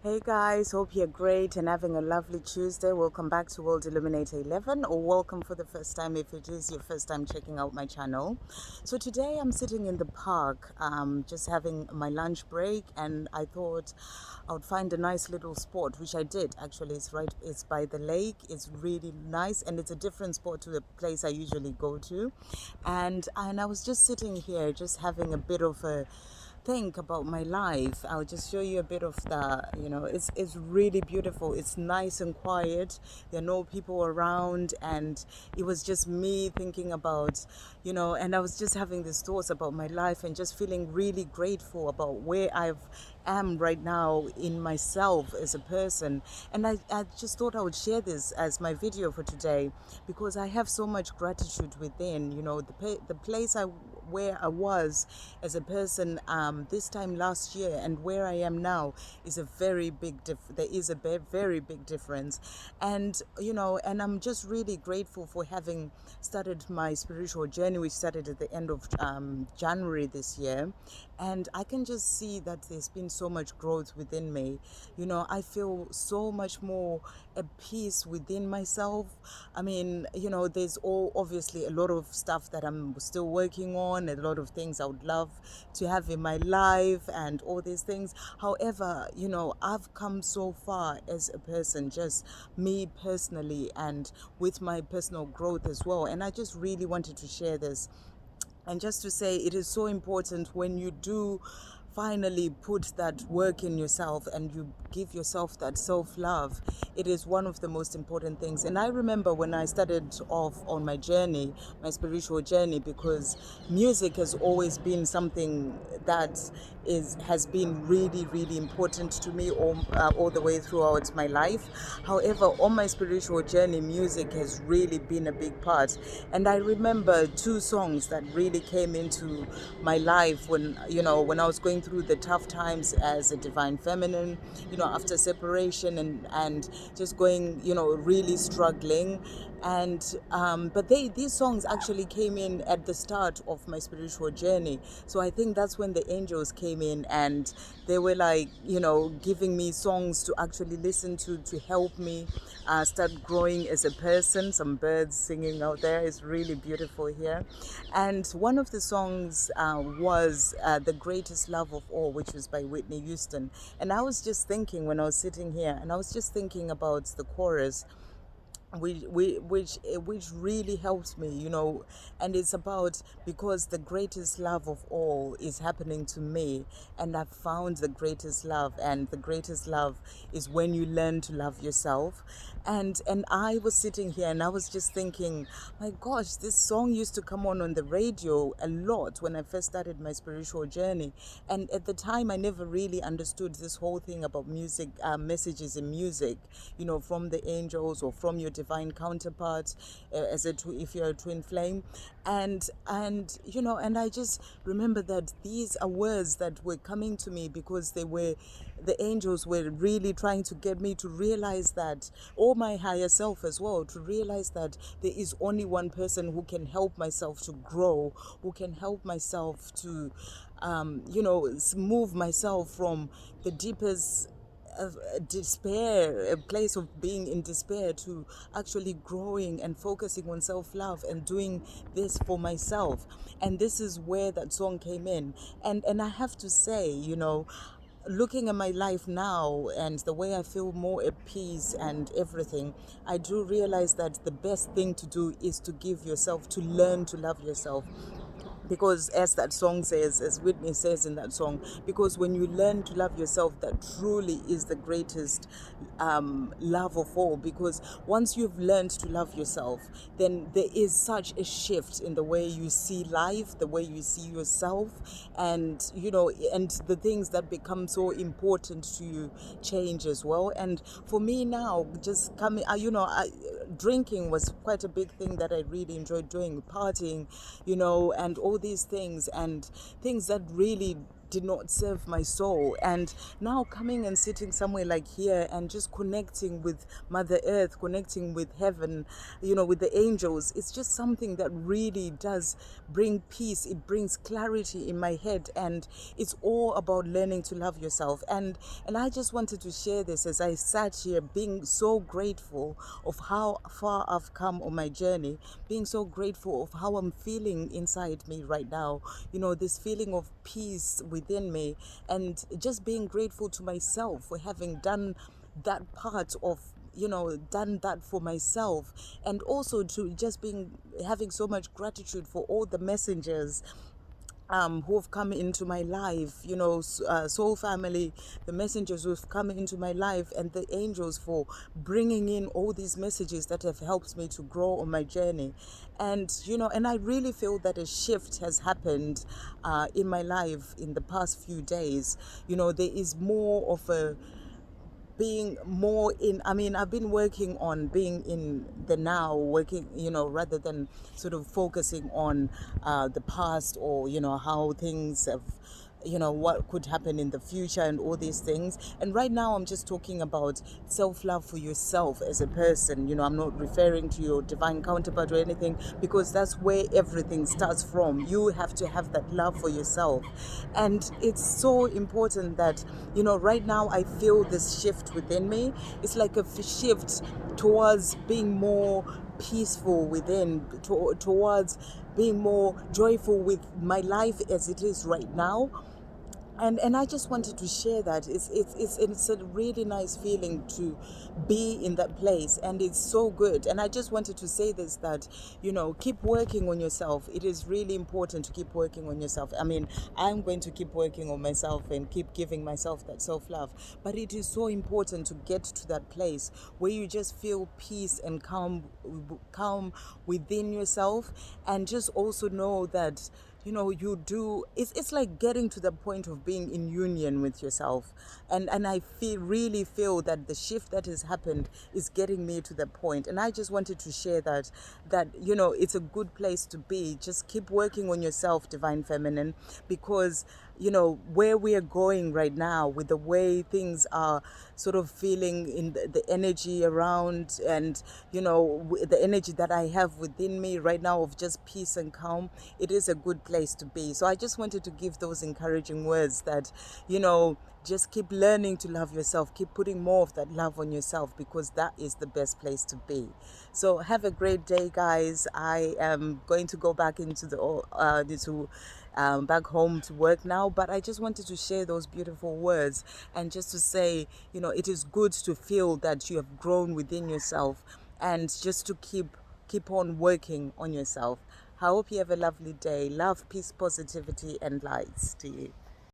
Hey guys, hope you're great and having a lovely Tuesday. Welcome back to World Illuminator 11, or welcome for the first time if it is your first time checking out my channel. So today I'm sitting in the park, just having my lunch break, and I thought I would find a nice little spot, which I did actually. It's by the lake. It's really nice, and it's a different spot to the place I usually go to. And I was just sitting here, just having a bit of a think about my life. I'll just show you a bit of it's really beautiful. It's nice and quiet. There are no people around, and it was just me thinking about, and I was just having these thoughts about my life and just feeling really grateful about where I am right now in myself as a person. And I just thought I would share this as my video for today because I have so much gratitude within, the place where I was as a person this time last year and where I am now is a very big there is a very big difference. And and I'm just really grateful for having started my spiritual journey, which started at the end of January this year. And I can just see that there's been so much growth within me. I feel so much more at peace within myself. I mean, there's all obviously a lot of stuff that I'm still working on, a lot of things I would love to have in my life and all these things. However, I've come so far as a person, just me personally, and with my personal growth as well. And I just really wanted to share this. And just to say, it is so important when you do finally put that work in yourself and you give yourself that self-love. It is one of the most important things. And I remember when I started off on my journey, my spiritual journey, because music has always been something that has been really important to me all the way throughout my life. However, on my spiritual journey, music has really been a big part. And I remember two songs that really came into my life when I was going through the tough times as a divine feminine, after separation and just going, really struggling. And but these songs actually came in at the start of my spiritual journey. So I think that's when the angels came in, and they were like, giving me songs to actually listen to help me start growing as a person. Some birds singing out there is really beautiful here. And one of the songs was The Greatest Love of All, which was by Whitney Houston. And I was just thinking when I was sitting here, and I was just thinking about the chorus, which really helps me, and it's about, because the greatest love of all is happening to me, and I've found the greatest love, and the greatest love is when you learn to love yourself. And I was sitting here and I was just thinking, my gosh, this song used to come on the radio a lot when I first started my spiritual journey. And at the time I never really understood this whole thing about music, messages in music, from the angels or from your divine counterparts, if you're a twin flame. And I just remember that these are words that were coming to me because the angels were really trying to get me to realize that, or my higher self as well, to realize that there is only one person who can help myself to grow, who can help myself to move myself from the deepest of despair, a place of being in despair, to actually growing and focusing on self-love and doing this for myself. And this is where that song came in. And I have to say, looking at my life now and the way I feel more at peace and everything, I do realize that the best thing to do is to give yourself, to learn to love yourself. Because as that song says, as Whitney says in that song, because when you learn to love yourself, that truly is the greatest love of all. Because once you've learned to love yourself, then there is such a shift in the way you see life, the way you see yourself, and and the things that become so important to you change as well. And for me now, just coming, drinking was quite a big thing that I really enjoyed doing, partying, and all these things, and things that really did not serve my soul. And now coming and sitting somewhere like here and just connecting with Mother Earth, connecting with heaven, with the angels, it's just something that really does bring peace. It brings clarity in my head, and it's all about learning to love yourself. And I just wanted to share this as I sat here being so grateful of how far I've come on my journey, being so grateful of how I'm feeling inside me right now, this feeling of peace within me, and just being grateful to myself for having done that part of done that for myself, and also to just being having so much gratitude for all the messengers who have come into my life, soul family, the messengers who have come into my life, and the angels for bringing in all these messages that have helped me to grow on my journey. And I really feel that a shift has happened in my life in the past few days. There is more of a being more in, I've been working on being in the now, working, rather than sort of focusing on the past, or how things have, what could happen in the future and all these things. And right now I'm just talking about self-love for yourself as a person. I'm not referring to your divine counterpart or anything, because that's where everything starts from. You have to have that love for yourself. And it's so important that, right now I feel this shift within me. It's like a shift towards being more peaceful within, towards being more joyful with my life as it is right now. And I just wanted to share that it's a really nice feeling to be in that place, and it's so good. And I just wanted to say this, that keep working on yourself. It is really important to keep working on yourself. I'm going to keep working on myself and keep giving myself that self-love, but it is so important to get to that place where you just feel peace and calm within yourself, and just also know that you do, it's like getting to the point of being in union with yourself. And I really feel that the shift that has happened is getting me to the point. And I just wanted to share that it's a good place to be. Just keep working on yourself, divine feminine, because where we are going right now, with the way things are sort of feeling in the energy around, and the energy that I have within me right now of just peace and calm, it is a good place to be. So I just wanted to give those encouraging words that just keep learning to love yourself, keep putting more of that love on yourself, because that is the best place to be. So have a great day, guys. I am going to go back into back home to work now, but I just wanted to share those beautiful words, and just to say, it is good to feel that you have grown within yourself, and just to keep on working on yourself. I hope you have a lovely day. Love, peace, positivity, and lights to you.